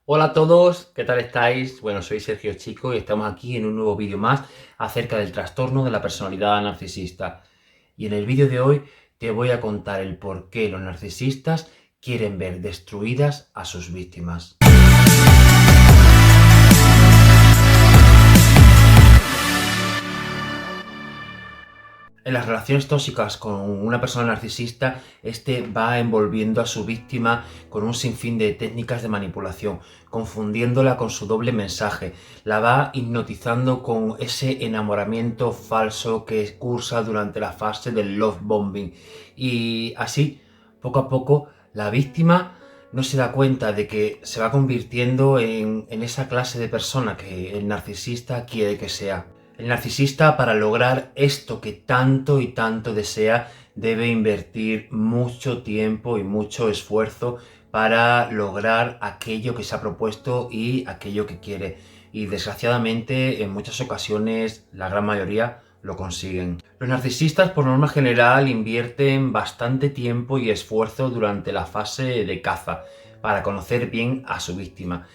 Hola a todos, ¿qué tal estáis? Bueno, soy Sergio Chico y estamos aquí en un nuevo vídeo más acerca del trastorno de la personalidad narcisista. Y en el vídeo de hoy te voy a contar el por qué los narcisistas quieren ver destruidas a sus víctimas. En las relaciones tóxicas con una persona narcisista, este va envolviendo a su víctima con un sinfín de técnicas de manipulación, confundiéndola con su doble mensaje, la va hipnotizando con ese enamoramiento falso que cursa durante la fase del love bombing. Y así, poco a poco, la víctima no se da cuenta de que se va convirtiendo en esa clase de persona que el narcisista quiere que sea. El narcisista, para lograr esto que tanto y tanto desea, debe invertir mucho tiempo y mucho esfuerzo para lograr aquello que se ha propuesto y aquello que quiere. Y desgraciadamente, en muchas ocasiones, la gran mayoría lo consiguen. Los narcisistas, por norma general, invierten bastante tiempo y esfuerzo durante la fase de caza para conocer bien a su víctima,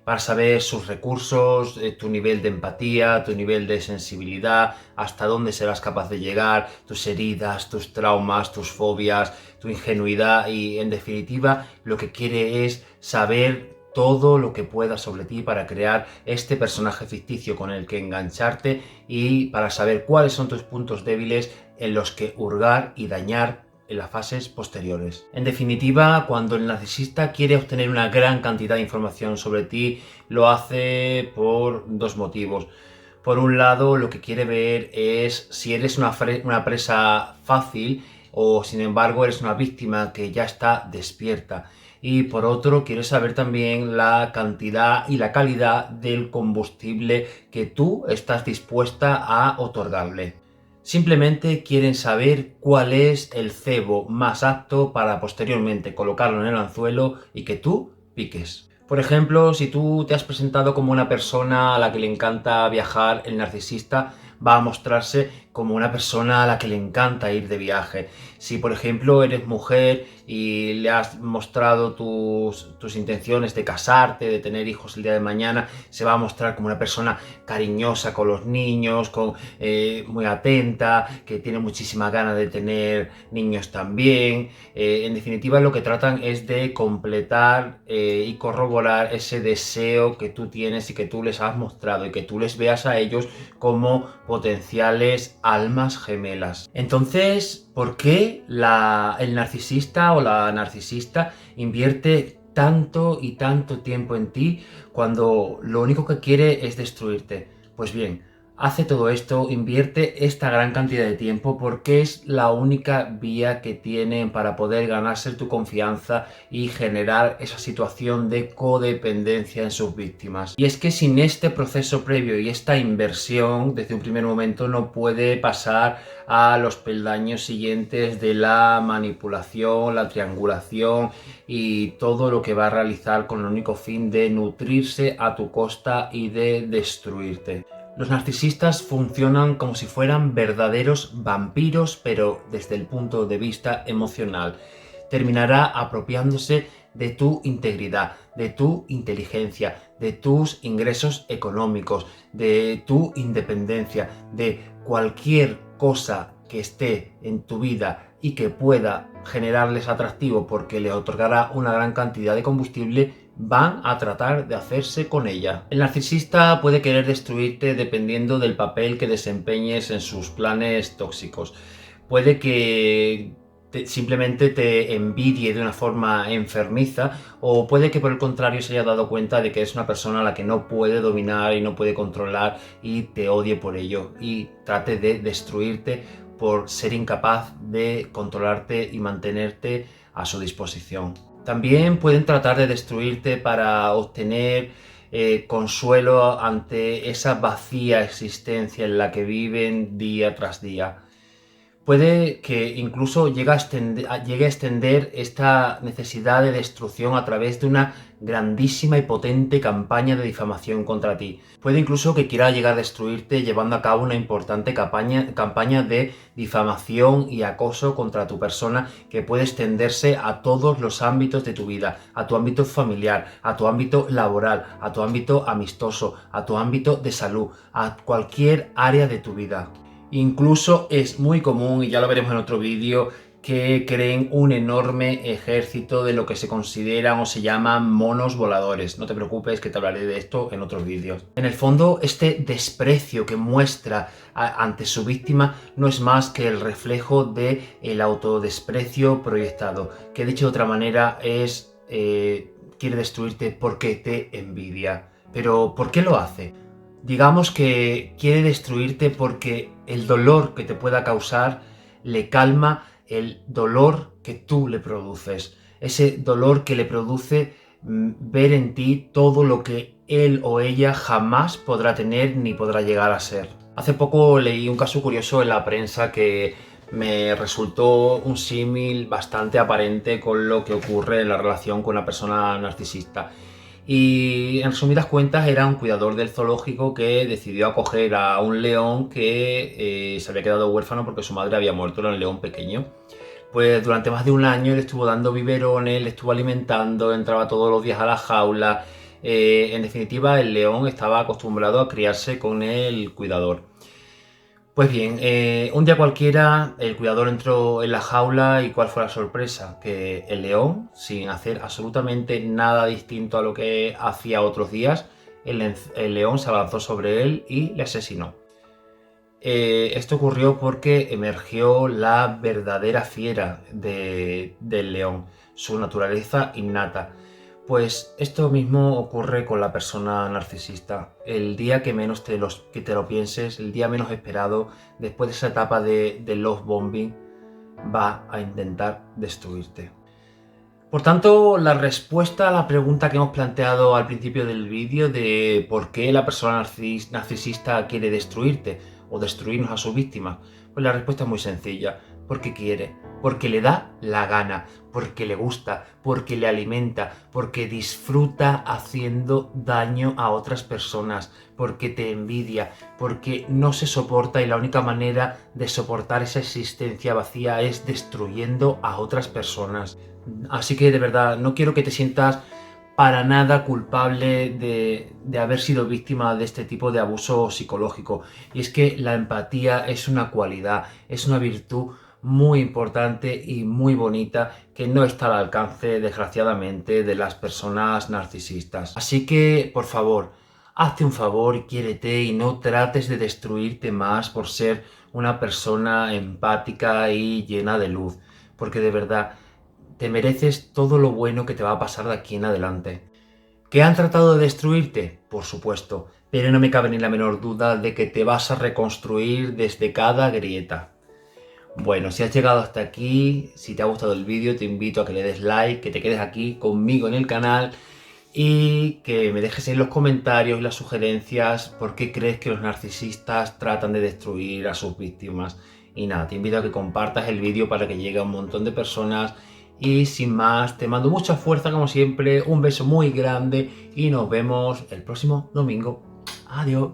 para saber sus recursos, tu nivel de empatía, tu nivel de sensibilidad, hasta dónde serás capaz de llegar, tus heridas, tus traumas, tus fobias, tu ingenuidad y, en definitiva, lo que quiere es saber todo lo que pueda sobre ti para crear este personaje ficticio con el que engancharte y para saber cuáles son tus puntos débiles en los que hurgar y dañar en las fases posteriores. En definitiva, cuando el narcisista quiere obtener una gran cantidad de información sobre ti, lo hace por dos motivos. Por un lado, lo que quiere ver es si eres una presa fácil o, sin embargo, eres una víctima que ya está despierta. Y por otro, quiere saber también la cantidad y la calidad del combustible que tú estás dispuesta a otorgarle. Simplemente quieren saber cuál es el cebo más apto para posteriormente colocarlo en el anzuelo y que tú piques. Por ejemplo, si tú te has presentado como una persona a la que le encanta viajar, el narcisista va a mostrarse como una persona a la que le encanta ir de viaje. Si, por ejemplo, eres mujer y le has mostrado tus intenciones de casarte, de tener hijos el día de mañana, se va a mostrar como una persona cariñosa con los niños, muy atenta, que tiene muchísimas ganas de tener niños también. En definitiva, lo que tratan es de completar y corroborar ese deseo que tú tienes y que tú les has mostrado y que tú les veas a ellos como potenciales almas gemelas. Entonces, ¿por qué el narcisista o la narcisista invierte tanto y tanto tiempo en ti cuando lo único que quiere es destruirte? Pues bien, hace todo esto, invierte esta gran cantidad de tiempo porque es la única vía que tienen para poder ganarse tu confianza y generar esa situación de codependencia en sus víctimas. Y es que sin este proceso previo y esta inversión, desde un primer momento no puede pasar a los peldaños siguientes de la manipulación, la triangulación y todo lo que va a realizar con el único fin de nutrirse a tu costa y de destruirte. Los narcisistas funcionan como si fueran verdaderos vampiros, pero desde el punto de vista emocional. Terminará apropiándose de tu integridad, de tu inteligencia, de tus ingresos económicos, de tu independencia, de cualquier cosa que esté en tu vida y que pueda generarles atractivo porque le otorgará una gran cantidad de combustible, van a tratar de hacerse con ella. El narcisista puede querer destruirte dependiendo del papel que desempeñes en sus planes tóxicos. Puede que simplemente te envidie de una forma enfermiza, o puede que por el contrario se haya dado cuenta de que es una persona a la que no puede dominar y no puede controlar y te odie por ello y trate de destruirte por ser incapaz de controlarte y mantenerte a su disposición. También pueden tratar de destruirte para obtener consuelo ante esa vacía existencia en la que viven día tras día. Puede que incluso llegue a extender esta necesidad de destrucción a través de una grandísima y potente campaña de difamación contra ti. Puede incluso que quiera llegar a destruirte llevando a cabo una importante campaña de difamación y acoso contra tu persona, que puede extenderse a todos los ámbitos de tu vida, a tu ámbito familiar, a tu ámbito laboral, a tu ámbito amistoso, a tu ámbito de salud, a cualquier área de tu vida. Incluso es muy común, y ya lo veremos en otro vídeo, que creen un enorme ejército de lo que se consideran o se llaman monos voladores. No te preocupes, que te hablaré de esto en otros vídeos. En el fondo, este desprecio que muestra ante su víctima no es más que el reflejo del autodesprecio proyectado, que dicho de otra manera quiere destruirte porque te envidia. Pero ¿por qué lo hace? Digamos que quiere destruirte porque el dolor que te pueda causar le calma el dolor que tú le produces. Ese dolor que le produce ver en ti todo lo que él o ella jamás podrá tener ni podrá llegar a ser. Hace poco leí un caso curioso en la prensa que me resultó un símil bastante aparente con lo que ocurre en la relación con una persona narcisista. Y en resumidas cuentas era un cuidador del zoológico que decidió acoger a un león que se había quedado huérfano porque su madre había muerto, era un león pequeño. Pues durante más de un año le estuvo dando biberones, le estuvo alimentando, entraba todos los días a la jaula. En definitiva, el león estaba acostumbrado a criarse con el cuidador. Pues bien, un día cualquiera el cuidador entró en la jaula y ¿cuál fue la sorpresa? Que el león, sin hacer absolutamente nada distinto a lo que hacía otros días, el león se abalanzó sobre él y le asesinó. Esto ocurrió porque emergió la verdadera fiera del león, su naturaleza innata. Pues esto mismo ocurre con la persona narcisista. El día que menos te lo pienses, el día menos esperado, después de esa etapa de love bombing, va a intentar destruirte. Por tanto, la respuesta a la pregunta que hemos planteado al principio del vídeo de por qué la persona narcisista quiere destruirte o destruirnos a sus víctimas, pues la respuesta es muy sencilla. Porque quiere, porque le da la gana, porque le gusta, porque le alimenta, porque disfruta haciendo daño a otras personas, porque te envidia, porque no se soporta y la única manera de soportar esa existencia vacía es destruyendo a otras personas. Así que de verdad, no quiero que te sientas para nada culpable de haber sido víctima de este tipo de abuso psicológico. Y es que la empatía es una cualidad, es una virtud muy importante y muy bonita que no está al alcance, desgraciadamente, de las personas narcisistas. Así que, por favor, hazte un favor y quiérete y no trates de destruirte más por ser una persona empática y llena de luz, porque de verdad te mereces todo lo bueno que te va a pasar de aquí en adelante. ¿Que han tratado de destruirte? Por supuesto, pero no me cabe ni la menor duda de que te vas a reconstruir desde cada grieta. Bueno, si has llegado hasta aquí, si te ha gustado el vídeo, te invito a que le des like, que te quedes aquí conmigo en el canal y que me dejes en los comentarios y las sugerencias por qué crees que los narcisistas tratan de destruir a sus víctimas. Y nada, te invito a que compartas el vídeo para que llegue a un montón de personas. Y sin más, te mando mucha fuerza como siempre, un beso muy grande y nos vemos el próximo domingo. Adiós.